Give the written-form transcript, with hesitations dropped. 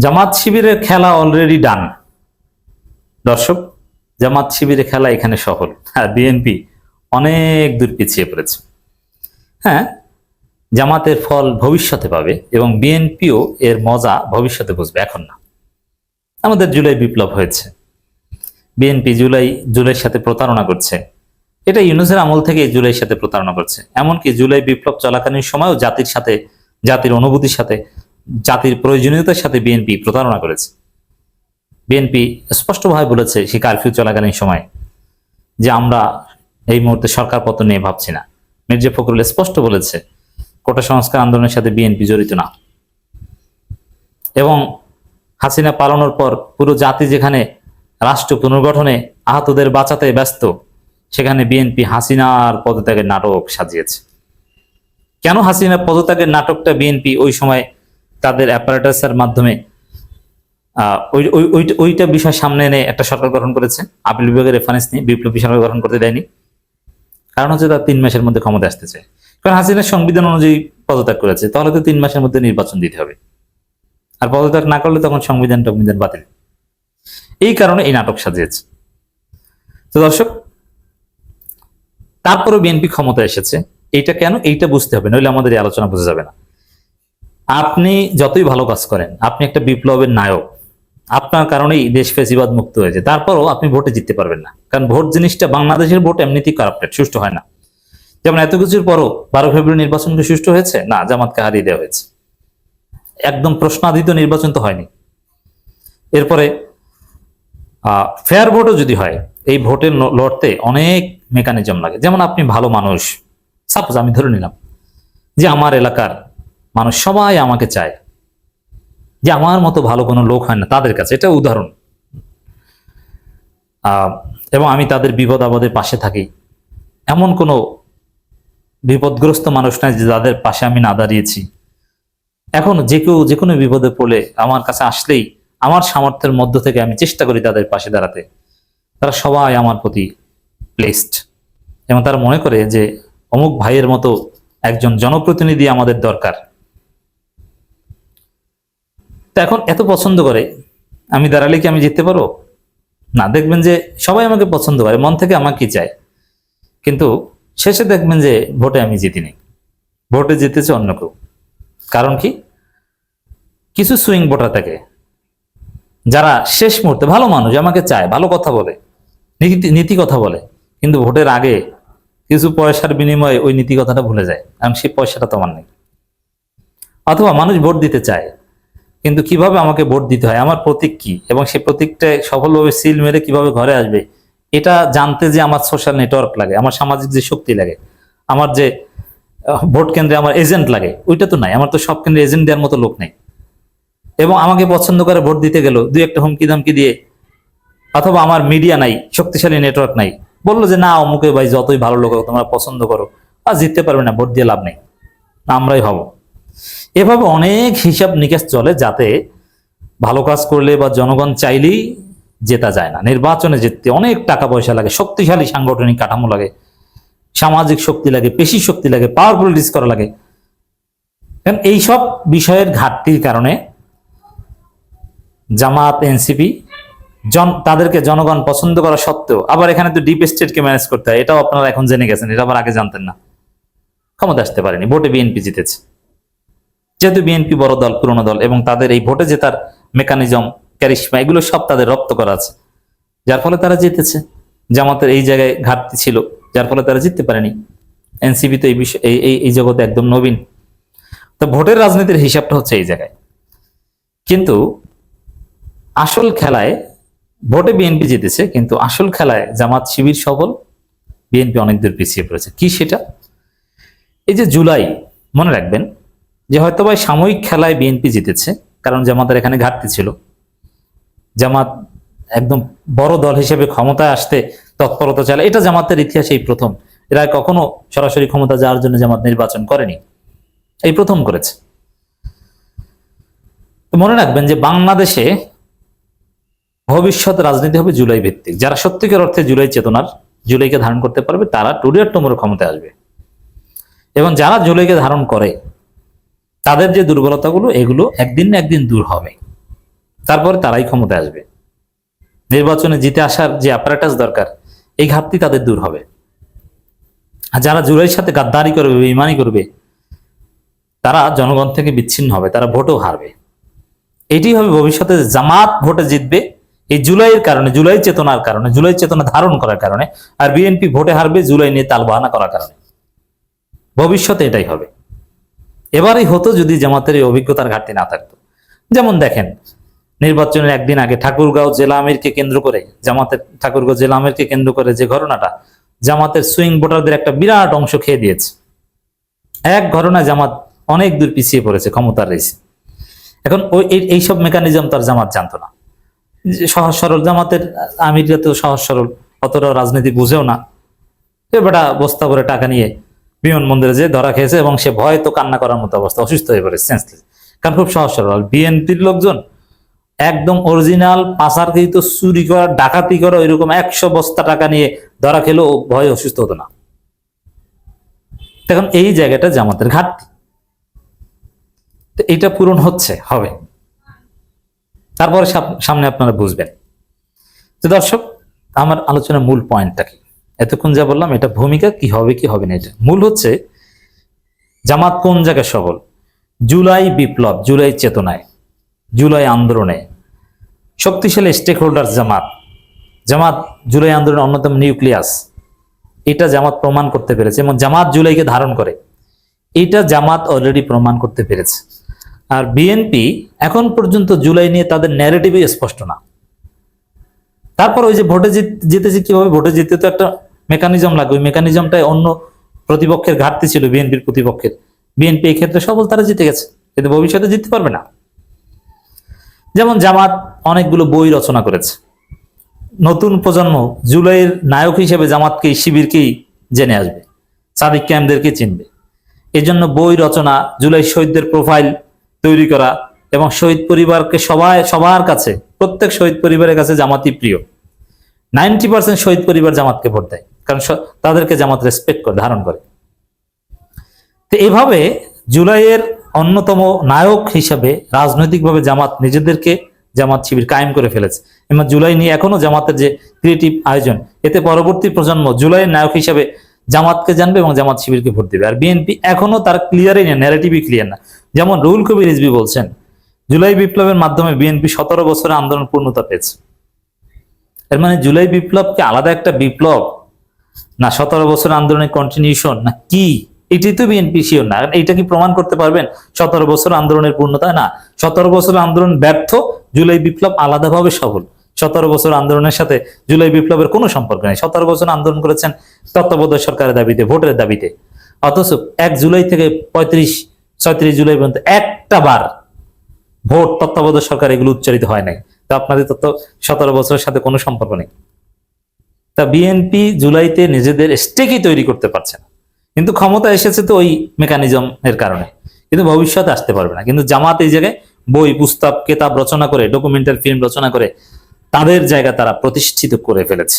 জামাত শিবিরের খেলা already done. দর্শক, জামাত শিবিরের খেলা এখানে সফল। হ্যাঁ, বিএনপি অনেক দূর পিছিয়ে পড়েছে। হ্যাঁ, জামাতের ফল ভবিষ্যতে পাবে এবং বিএনপিও এর মজা ভবিষ্যতে বুঝবে, এখন না। আমাদের জুলাই বিপ্লব হয়েছে, বিএনপি জুলাইয়ের সাথে প্রতারণা করছে। এটা ইউনূসের আমল থেকে জুলাইয়ের সাথে প্রতারণা করছে। এমনকি জুলাই বিপ্লব চলাকালীন সময়ও জাতির সাথে, জাতির অনুভূতির সাথে, জাতির প্রয়োজনীয়তার সাথে বিএনপি প্রতারণা করেছে। বিএনপি স্পষ্টভাবে বলেছে সে কারফিউ চলাকালীন সময় যে আমরা এই মুহূর্তে সরকার পতন নিয়ে ভাবছি না। মির্জা ফখরুল স্পষ্ট বলেছে কোটা সংস্কার আন্দোলনের সাথে বিএনপি জড়িত না। এবং হাসিনা পালানোর পর পুরো জাতি যেখানে রাষ্ট্র পুনর্গঠনে আহতদের বাঁচাতে ব্যস্ত, সেখানে বিএনপি হাসিনার পদত্যাগের নাটক সাজিয়েছে। কেন হাসিনার পদত্যাগের নাটকটা বিএনপি ওই সময় তাদের অ্যাপারেটাসের মাধ্যমে ওইটা বিষয় সামনে এনে একটা সরকার গঠন করেছে, আপিল বিভাগের রেফারেন্স নিয়ে বিপ্লবী সরকার গঠন করতে দেয়নি? কারণ হচ্ছে তার 3 মাসের মধ্যে ক্ষমতা আসতে চায়। কারণ হাসিনার সংবিধান অনুযায়ী পদত্যাগ করেছে, তাহলে তো 3 মাসের মধ্যে নির্বাচন দিতে হবে, আর পদত্যাগ না করলে তখন সংবিধান বাতিল। এই কারণে এই নাটক সাজিয়েছে। তো দর্শক, তারপরে বিএনপি ক্ষমতা এসেছে। এইটা কেন, এইটা বুঝতে হবে, নইলে আমাদের এই আলোচনা বোঝা যাবে না। আপনি যতই ভালো কাজ করেন, আপনি একটা বিপ্লবের নায়ক, আপনার কারণেই দেশ ফ্যাসিবাদ মুক্ত হয়েছে, তারপরও আপনি ভোটে জিততে পারবেন না। কারণ ভোট জিনিসটা, বাংলাদেশের ভোট এমনিতেই কারাপ্টেড, সুষ্ঠু হয় না। যেমন এত কিছুর পরও 12 ফেব্রুয়ারি নির্বাচন কি সুষ্ঠু হয়েছে? না, জামাতকে হারিয়ে দেওয়া হয়েছে। একদম প্রশ্নাতীত নির্বাচন তো হয়নি। এরপরে ফেয়ার ভোটও যদি হয়, এই ভোটের লড়তে অনেক মেকানিজম লাগে। যেমন আপনি ভালো মানুষ, সাপোজ আমি ধরে নিলাম যে আমার এলাকার মানুষ সবাই আমাকে চায়, যে আমার মতো ভালো কোনো লোক হয় না তাদের কাছে, এটা উদাহরণ। এবং আমি তাদের বিপদ আপদে পাশে থাকি, এমন কোনো বিপদগ্রস্ত মানুষ নাই যে যাদের পাশে আমি না দাঁড়িয়েছি। এখন যে কোনো বিপদে পড়লে আমার কাছে আসলেই আমার সামর্থ্যের মধ্য থেকে আমি চেষ্টা করি তাদের পাশে দাঁড়াতে। তারা সবাই আমার প্রতি প্লেসড এবং তারা মনে করে যে অমুক ভাইয়ের মতো একজন জনপ্রতিনিধি আমাদের দরকার। তো এখন এত পছন্দ করে, আমি দাঁড়ালে কি আমি জিততে পারবো? না। দেখবেন যে সবাই আমাকে পছন্দ করে, মন থেকে আমাকে চায়, কিন্তু শেষে দেখবেন যে ভোটে আমি জিতিনি, ভোটে জিতেছে অন্য কেউ। কারণ কি? কিছু সুইং ভোটার থাকে যারা শেষ মুহূর্তে, ভালো মানুষ, আমাকে চায়, ভালো কথা বলে, নীতি কথা বলে, কিন্তু ভোটের আগে কিছু পয়সার বিনিময়ে ওই নীতি কথাটা ভুলে যায়, কারণ সেই পয়সাটা তোমার নেই। অথবা মানুষ ভোট দিতে চায়, কিন্তু কিভাবে আমাকে ভোট দিতে হয়, আমার প্রতীক কি, এবং সেই প্রতীকটা সফলভাবে সিল মেরে কিভাবে ঘরে আসবে, এটা জানতে যে আমার সোশ্যাল নেটওয়ার্ক লাগে, আমার সামাজিক যে শক্তি লাগে, আমার যে ভোট কেন্দ্রে আমার এজেন্ট লাগে, ওইটা তো নাই। আমার তো সব কেন্দ্রে এজেন্ট দেওয়ার মতো লোক নেই। এবং আমাকে পছন্দ করে ভোট দিতে গেল, দুই একটা হুমকি দামকি দিয়ে, অথবা আমার মিডিয়া নাই, শক্তিশালী নেটওয়ার্ক নাই, বললো যে না অমুকে ভাই যতই ভালো লোক তোমরা পছন্দ করো, আর জিততে পারবে না, ভোট দিয়ে লাভ নেই, আমরাই হব। এভাবে অনেক হিসাব নিকাশ চলে, যাতে ভালো কাজ করলে বা জনগণ চাইলেই জেতা যায় না। নির্বাচনে জিততে অনেক টাকা পয়সা লাগে, শক্তিশালী সাংগঠনিক কাঠামো লাগে, সামাজিক শক্তি লাগে, পেশি শক্তি লাগে, পাওয়ার পলিটিক্স করা লাগে। কারণ এইসব বিষয়ের ঘাটতির কারণে জামাত, এনসিপি তাদেরকে জনগণ পছন্দ করা সত্ত্বেও, আবার এখানে তো ডিপ স্টেটকে ম্যানেজ করতে হয়, এটাও আপনারা এখন জেনে গেছেন, এটা আবার আগে জানতেন না। ক্ষমতা আসতে পারেনি, ভোটে বিএনপি জিতেছে। যেহেতু বিএনপি বড় দল, পুরনো দল, এবং তাদের এই ভোটে জেতার মেকানিজম, ক্যারিশমা, এগুলো সব তাদের রপ্ত করা আছে, যার ফলে তারা জিতেছে। জামাতের এই জায়গায় ঘাটতি ছিল, যার ফলে তারা জিততে পারেনি। এনসিপি তো এই বিষয় এই জগতে একদম নবীন। তো ভোটের রাজনীতির হিসাবটা হচ্ছে এই জায়গায়। কিন্তু আসল খেলায় ভোটে বিএনপি জিতেছে, কিন্তু আসল খেলায় জামাত শিবির সফল, বিএনপি অনেক দূর পিছিয়ে পড়েছে। কি সেটা? এই যে জুলাই, মনে রাখবেন যে হয়তো বা সাময়িক খেলায় বিএনপি জিতেছে, কারণ জামাতের এখানে ঘাটতি ছিল। জামাত একদম বড় দল হিসেবে ক্ষমতায় আসতে তৎপরতা চালায়, এটা জামাতের ইতিহাসে এই প্রথম। এরা কখনো সরাসরি ক্ষমতা যাওয়ার জন্য জামাত নির্বাচন করেনি, এই প্রথম করেছে। মনে রাখবেন যে বাংলাদেশে ভবিষ্যৎ রাজনীতি হবে জুলাই ভিত্তিক। যারা সত্যিকার অর্থে জুলাই চেতনার, জুলাইকে ধারণ করতে পারবে, তারা টুডে টুমোরো ক্ষমতায় আসবে। এবং যারা জুলাইকে ধারণ করে, তাদের যে দুর্বলতাগুলো, এগুলো একদিন না একদিন দূর হবে। তারপরে তারাই ক্ষমতায় আসবে। নির্বাচনে জিতে আসার যে অ্যাপারেটাস দরকার, এই ঘাটতি তাদের দূর হবে। আর যারা জুলাইয়ের সাথে গাদ্দারি করবে, বেঈমানি করবে, তারা জনগণ থেকে বিচ্ছিন্ন হবে, তারা ভোটও হারবে। এটি হবে ভবিষ্যতে জামাত ভোটে জিতবে এই জুলাইয়ের কারণে, জুলাই চেতনার কারণে, জুলাই চেতনা ধারণ করার কারণে, আর বিএনপি ভোটে হারবে জুলাই নিয়ে তালবাহানা করার কারণে। ভবিষ্যতে এটাই হবে। এবারই হতো যদি জামাতের এই অভিজ্ঞতার ঘাটতি না থাকতো। যেমন দেখেন, নির্বাচনের একদিন আগে ঠাকুরগাঁও জেলা আমিরকে কেন্দ্র করে, জামাতের ঠাকুরগাঁও জেলা আমিরকে কেন্দ্র করে যে ঘটনাটা, জামাতের সুইং ভোটারদের একটা বিরাট অংশ খেয়ে দিয়েছে। এক ঘটনায় জামাত অনেক দূর পিছিয়ে পড়েছে ক্ষমতার রেসে। এখন ওই এইসব মেকানিজম তার জামাত জানতো না। সহজ সরল জামাতের আমিররা তো সহজ সরল, অতটা রাজনীতি বুঝেও না। বেটা বস্তা করে টাকা নিয়ে বিমানবন্দরে যে ধরা খেয়েছে এবং সে ভয় তো কান্না করার মতো অবস্থা, অসুস্থ হয়ে পড়েছে, সেন্সলেস। কারণ খুব সহজ সরল। বিএনপির লোকজন একদম অরিজিনাল পাচারকৃত, চুরি করা, ডাকাতি করা ওইরকম 100 বস্তা টাকা নিয়ে ধরা খেলেও ভয় অসুস্থ হতো না। এখন এই জায়গাটা জামাতের ঘাটতি, এটা পূরণ হচ্ছে, হবে। তারপরে সামনে আপনারা বুঝবেন। তো দর্শক, আমার আলোচনার মূল পয়েন্টটা কি? এতক্ষণ যা বললাম এটা ভূমিকা, কি হবে কি হবে না, এটা মূল হচ্ছে জামাত কোন জায়গায় সফল। জুলাই বিপ্লব, জুলাই চেতনায়, জুলাই আন্দোলনে শক্তিশালী স্টেক হোল্ডার জামাত। জামাত জুলাই আন্দোলনের অন্যতম নিউক্লিয়াস, এটা জামাত প্রমাণ করতে পেরেছে এবং জামাত জুলাইকে ধারণ করে, এটা জামাত অলরেডি প্রমাণ করতে পেরেছে। আর বিএনপি এখন পর্যন্ত জুলাই নিয়ে তাদের ন্যারেটিভই স্পষ্ট না। তারপর ওই যে ভোটে জিতেছে, কিভাবে ভোটে জিতে তো একটা মেকানিজম লাগবে, ওই মেকানিজমটাই অন্য প্রতিপক্ষের ঘাটতি ছিল, বিএনপির প্রতিপক্ষের। বিএনপি এই ক্ষেত্রে সফল, তারা জিতে গেছে, কিন্তু ভবিষ্যতে জিততে পারবে না। যেমন জামাত অনেকগুলো বই রচনা করেছে, নতুন প্রজন্ম জুলাইয়ের নায়ক হিসেবে জামাতকেই, শিবিরকেই জেনে আসবে, সাদিক ক্যাম্পদেরকে চিনবে। এই জন্য বই রচনা, জুলাই শহীদদের প্রোফাইল তৈরি করা এবং শহীদ পরিবারকে সবার কাছে, প্রত্যেক শহীদ পরিবারের কাছে জামাতই প্রিয়। 90% শহীদ পরিবার জামাতকে ভোট দেয়, কারণ তাদেরকে জামাত রেসপেক্ট করে, ধারণ করে। তো এভাবে জুলাইয়ের অন্যতম নায়ক হিসাবে রাজনৈতিকভাবে জামাত নিজেদেরকে, জামাত শিবির কায়েম করে ফেলেছে। এবং জুলাই নিয়ে এখনো জামাতের যে ক্রিয়েটিভ আয়োজন, এতে পরবর্তী প্রজন্ম জুলাইয়ের নায়ক হিসাবে জামাতকে জানবে এবং জামাত শিবিরকে ভোট দেবে। আর বিএনপি এখনো তার ক্লিয়ারই না, ন্যারেটিভই ক্লিয়ার না। যেমন রুহুল কবির রিজভী বলছেন, জুলাই বিপ্লবের মাধ্যমে বিএনপি 17 বছরের আন্দোলন পূর্ণতা পেয়েছে। এর মানে জুলাই বিপ্লবকে আলাদা একটা বিপ্লব, না 17 বছর আন্দোলনের কন্টিনিউশন, না কি? এটাই তো বিএনপি শিওর না। এইটা কি প্রমাণ করতে পারবেন 17 বছর আন্দোলনের পূর্ণতা? না, 17 বছর আন্দোলন ব্যর্থ, জুলাই বিপ্লব আলাদাভাবে সফল। 17 বছর আন্দোলনের সাথে জুলাই বিপ্লবের কোনো সম্পর্ক নেই। 17 বছর আন্দোলন করেছেন তত্ত্বাবধায়ক সরকারের দাবিতে, ভোটের দাবিতে। অথচ 1 জুলাই থেকে 35-36 জুলাই পর্যন্ত একটা বার ভোট, তত্ত্বাবধায়ক সরকার, এগুলো উচ্চারিত হয় নাই। তো আপনাদের 17 বছরের সাথে কোনো সম্পর্ক নেই। তা বিএনপি জুলাইতে নিজেদের স্টেকই তৈরি করতে পারছে না, কিন্তু ক্ষমতা এসেছে তো ওই মেকানিজম এর কারণে, কিন্তু ভবিষ্যতে আসতে পারবে না। কিন্তু জামাত এই জায়গায় বই, পুস্তক, কেতাব রচনা করে, ডকুমেন্টারি ফিল্ম রচনা করে তাদের জায়গা তারা প্রতিষ্ঠিত করে ফেলেছে।